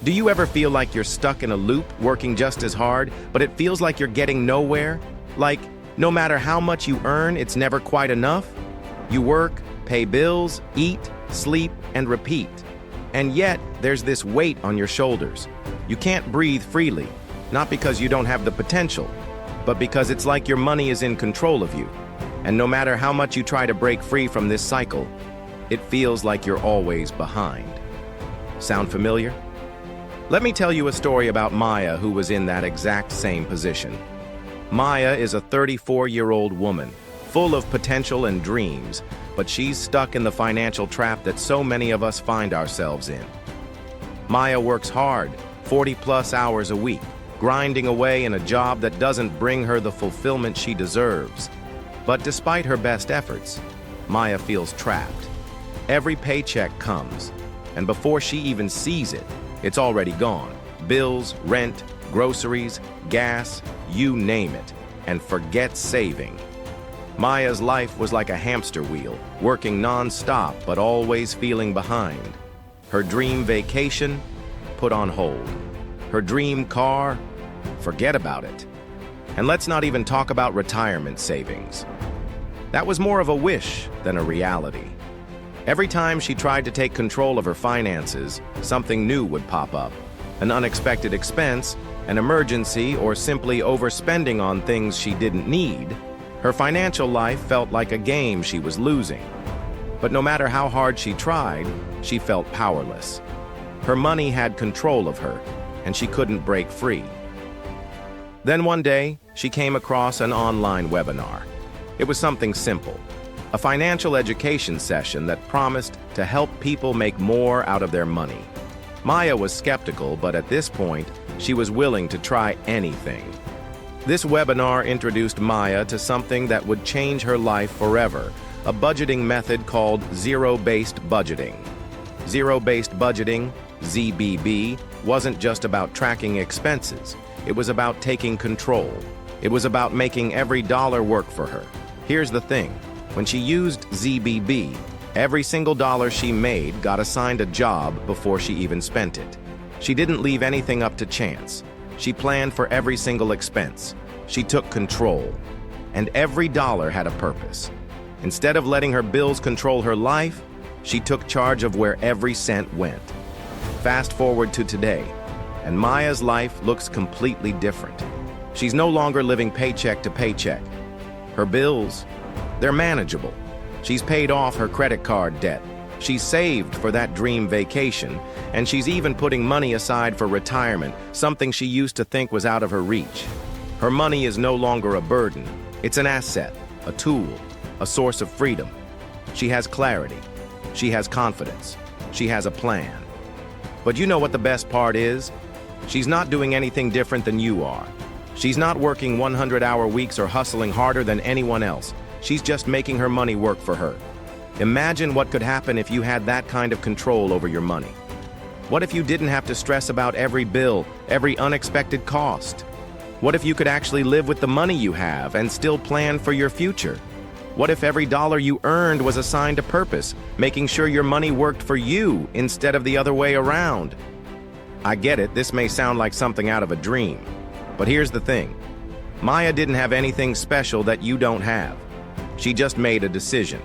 Do you ever feel like you're stuck in a loop, working just as hard, but it feels like you're getting nowhere? Like, no matter how much you earn, it's never quite enough? You work, pay bills, eat, sleep, and repeat. And yet, there's this weight on your shoulders. You can't breathe freely, not because you don't have the potential, but because it's like your money is in control of you. And no matter how much you try to break free from this cycle, it feels like you're always behind. Sound familiar? Let me tell you a story about Maya, who was in that exact same position. Maya is a 34-year-old woman, full of potential and dreams, but she's stuck in the financial trap that so many of us find ourselves in. Maya works hard, 40-plus hours a week, grinding away in a job that doesn't bring her the fulfillment she deserves. But despite her best efforts, Maya feels trapped. Every paycheck comes, and before she even sees it, it's already gone. Bills, rent, groceries, gas, you name it, and forget saving. Maya's life was like a hamster wheel, working non-stop but always feeling behind. Her dream vacation, put on hold. Her dream car, forget about it. And let's not even talk about retirement savings. That was more of a wish than a reality. Every time she tried to take control of her finances, something new would pop up. An unexpected expense, an emergency, or simply overspending on things she didn't need. Her financial life felt like a game she was losing. But no matter how hard she tried, she felt powerless. Her money had control of her, and she couldn't break free. Then one day, she came across an online webinar. It was something simple. A financial education session that promised to help people make more out of their money. Maya was skeptical, but at this point, she was willing to try anything. This webinar introduced Maya to something that would change her life forever, a budgeting method called zero-based budgeting. Zero-based budgeting, ZBB, wasn't just about tracking expenses. It was about taking control. It was about making every dollar work for her. Here's the thing. When she used ZBB, every single dollar she made got assigned a job before she even spent it. She didn't leave anything up to chance. She planned for every single expense. She took control. And every dollar had a purpose. Instead of letting her bills control her life, she took charge of where every cent went. Fast forward to today, and Maya's life looks completely different. She's no longer living paycheck to paycheck. Her bills, they're manageable. She's paid off her credit card debt. She's saved for that dream vacation, and she's even putting money aside for retirement, something she used to think was out of her reach. Her money is no longer a burden. It's an asset, a tool, a source of freedom. She has clarity. She has confidence. She has a plan. But you know what the best part is? She's not doing anything different than you are. She's not working 100-hour weeks or hustling harder than anyone else. She's just making her money work for her. Imagine what could happen if you had that kind of control over your money. What if you didn't have to stress about every bill, every unexpected cost? What if you could actually live with the money you have and still plan for your future? What if every dollar you earned was assigned a purpose, making sure your money worked for you instead of the other way around? I get it, this may sound like something out of a dream. But here's the thing. Maya didn't have anything special that you don't have. She just made a decision.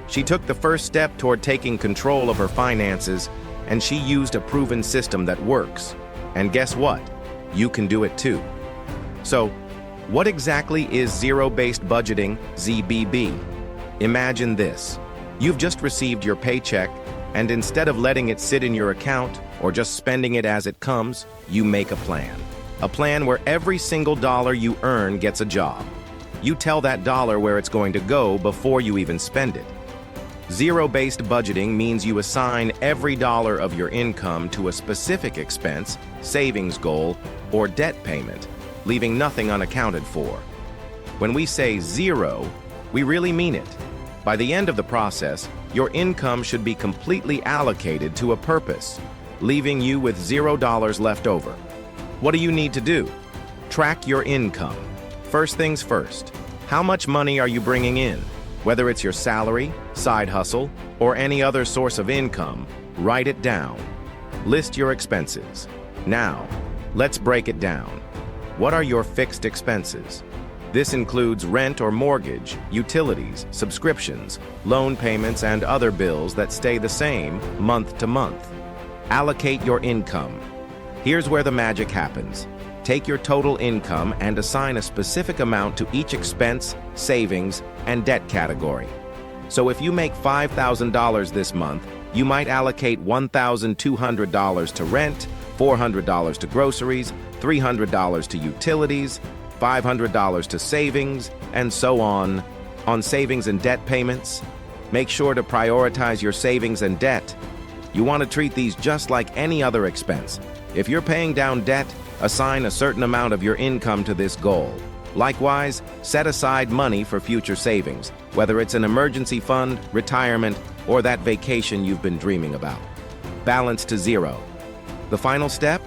She took the first step toward taking control of her finances, and she used a proven system that works. And guess what? You can do it too. So, what exactly is zero-based budgeting, ZBB? Imagine this. You've just received your paycheck, and instead of letting it sit in your account or just spending it as it comes, you make a plan. A plan where every single dollar you earn gets a job. You tell that dollar where it's going to go before you even spend it. Zero-based budgeting means you assign every dollar of your income to a specific expense, savings goal, or debt payment, leaving nothing unaccounted for. When we say zero, we really mean it. By the end of the process, your income should be completely allocated to a purpose, leaving you with $0 left over. What do you need to do? Track your income. First things first, how much money are you bringing in? Whether it's your salary, side hustle, or any other source of income, write it down. List your expenses. Now, let's break it down. What are your fixed expenses? This includes rent or mortgage, utilities, subscriptions, loan payments, and other bills that stay the same month to month. Allocate your income. Here's where the magic happens. Take your total income and assign a specific amount to each expense, savings, and debt category. So if you make $5,000 this month, you might allocate $1,200 to rent, $400 to groceries, $300 to utilities, $500 to savings, and so on. On savings and debt payments, make sure to prioritize your savings and debt. You want to treat these just like any other expense. If you're paying down debt, assign a certain amount of your income to this goal. Likewise, set aside money for future savings, whether it's an emergency fund, retirement, or that vacation you've been dreaming about. Balance to zero. The final step?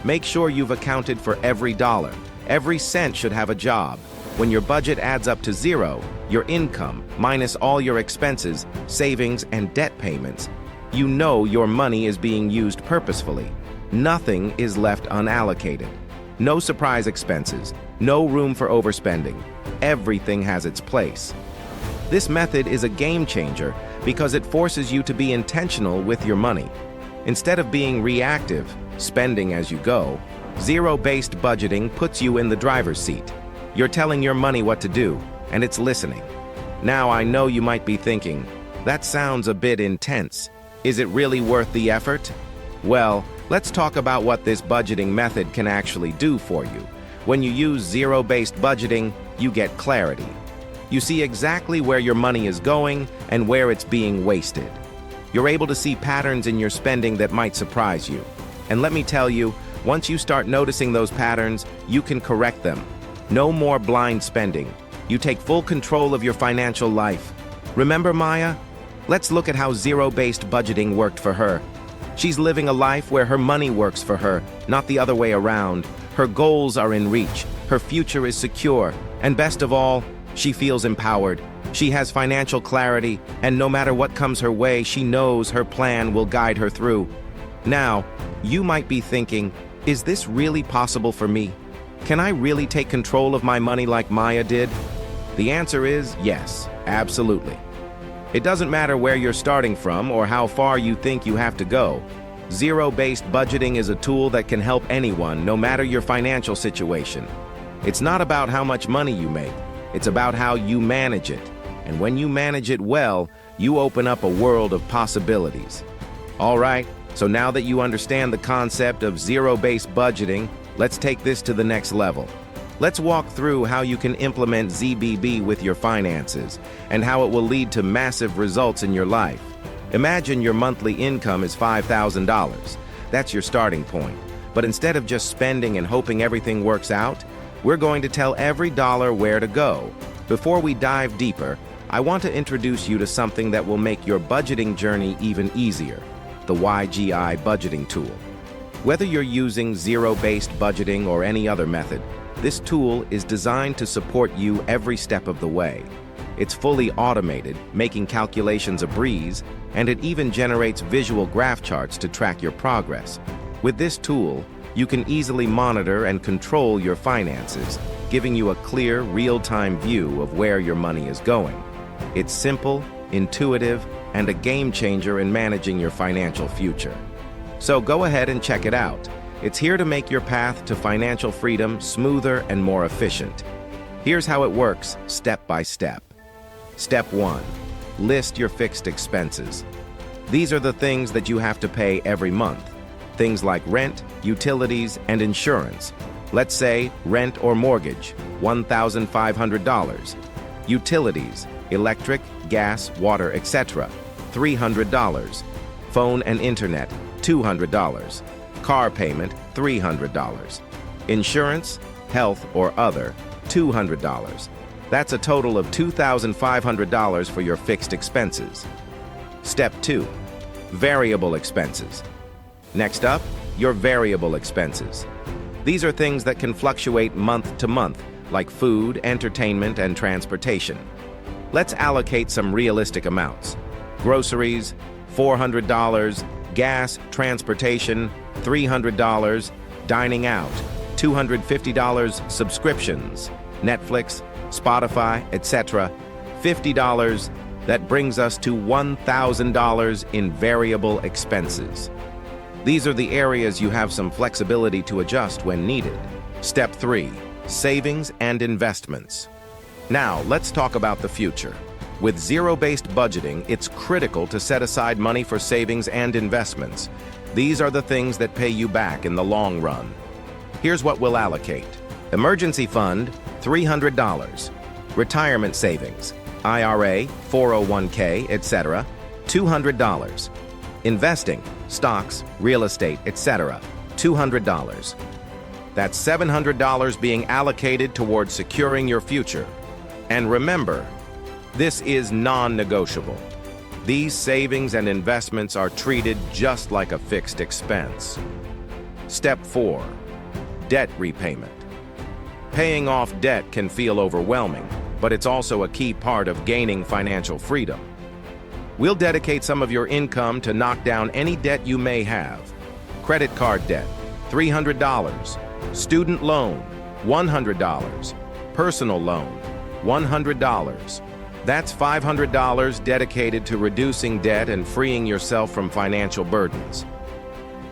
Make sure you've accounted for every dollar. Every cent should have a job. When your budget adds up to zero, your income minus all your expenses, savings, and debt payments, you know your money is being used purposefully. Nothing is left unallocated. No surprise expenses, no room for overspending. Everything has its place. This method is a game changer because it forces you to be intentional with your money. Instead of being reactive, spending as you go, zero-based budgeting puts you in the driver's seat. You're telling your money what to do, and it's listening. Now, I know you might be thinking, that sounds a bit intense. Is it really worth the effort? Well, let's talk about what this budgeting method can actually do for you. When you use zero-based budgeting, you get clarity. You see exactly where your money is going and where it's being wasted. You're able to see patterns in your spending that might surprise you. And let me tell you, once you start noticing those patterns, you can correct them. No more blind spending. You take full control of your financial life. Remember Maya? Let's look at how zero-based budgeting worked for her. She's living a life where her money works for her, not the other way around. Her goals are in reach, her future is secure, and best of all, she feels empowered. She has financial clarity, and no matter what comes her way, she knows her plan will guide her through. Now, you might be thinking, is this really possible for me? Can I really take control of my money like Maya did? The answer is yes, absolutely. It doesn't matter where you're starting from or how far you think you have to go. Zero-based budgeting is a tool that can help anyone, no matter your financial situation. It's not about how much money you make. It's about how you manage it. And when you manage it well, you open up a world of possibilities. All right, so now that you understand the concept of zero-based budgeting, let's take this to the next level. Let's walk through how you can implement ZBB with your finances and how it will lead to massive results in your life. Imagine your monthly income is $5,000. That's your starting point. But instead of just spending and hoping everything works out, we're going to tell every dollar where to go. Before we dive deeper, I want to introduce you to something that will make your budgeting journey even easier, the YGI budgeting tool. Whether you're using zero-based budgeting or any other method, this tool is designed to support you every step of the way. It's fully automated, making calculations a breeze, and it even generates visual graph charts to track your progress. With this tool, you can easily monitor and control your finances, giving you a clear, real-time view of where your money is going. It's simple, intuitive, and a game changer in managing your financial future. So go ahead and check it out. It's here to make your path to financial freedom smoother and more efficient. Here's how it works, step by step. Step 1. List your fixed expenses. These are the things that you have to pay every month. Things like rent, utilities, and insurance. Let's say rent or mortgage, $1,500. Utilities, electric, gas, water, etc., $300. Phone and internet, $200. Car payment, $300. Insurance, health or other, $200. That's a total of $2,500 for your fixed expenses. Step 2. Variable expenses. Next up, your variable expenses. These are things that can fluctuate month to month, like food, entertainment, and transportation. Let's allocate some realistic amounts. Groceries, $400. gas, transportation, $300, dining out, $250 subscriptions, Netflix, Spotify, etc., $50, that brings us to $1,000 in variable expenses. These are the areas you have some flexibility to adjust when needed. Step 3. Savings and investments. Now, let's talk about the future. With zero-based budgeting, it's critical to set aside money for savings and investments. These are the things that pay you back in the long run. Here's what we'll allocate. Emergency fund, $300. Retirement savings, IRA, 401k, etc., $200. Investing, stocks, real estate, etc., $200. That's $700 being allocated towards securing your future. And remember, this is non-negotiable. These savings and investments are treated just like a fixed expense. Step 4. Debt repayment. Paying off debt can feel overwhelming, but it's also a key part of gaining financial freedom. We'll dedicate some of your income to knock down any debt you may have. Credit card debt, $300. Student loan, $100. Personal loan, $100. That's $500 dedicated to reducing debt and freeing yourself from financial burdens.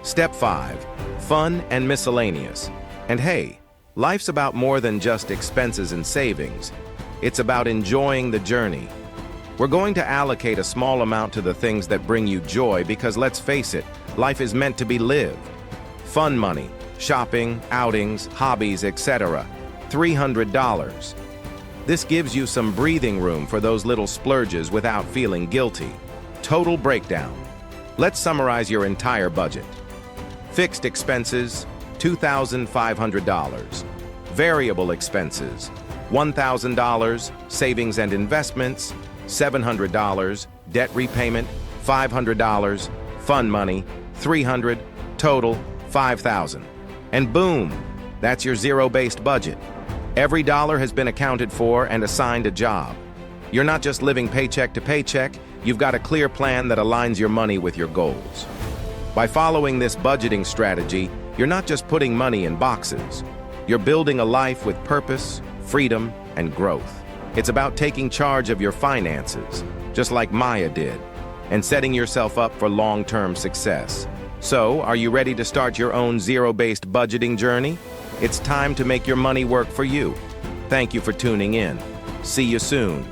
Step 5. Fun and miscellaneous. And hey, life's about more than just expenses and savings. It's about enjoying the journey. We're going to allocate a small amount to the things that bring you joy because, let's face it, life is meant to be lived. Fun money, shopping, outings, hobbies, etc., $300. This gives you some breathing room for those little splurges without feeling guilty. Total breakdown. Let's summarize your entire budget. Fixed expenses, $2,500. Variable expenses, $1,000. Savings and investments, $700. Debt repayment, $500. Fun money, $300. Total, $5,000. And boom, that's your zero-based budget. Every dollar has been accounted for and assigned a job. You're not just living paycheck to paycheck, you've got a clear plan that aligns your money with your goals. By following this budgeting strategy, you're not just putting money in boxes. You're building a life with purpose, freedom, and growth. It's about taking charge of your finances, just like Maya did, and setting yourself up for long-term success. So, are you ready to start your own zero-based budgeting journey? It's time to make your money work for you. Thank you for tuning in. See you soon.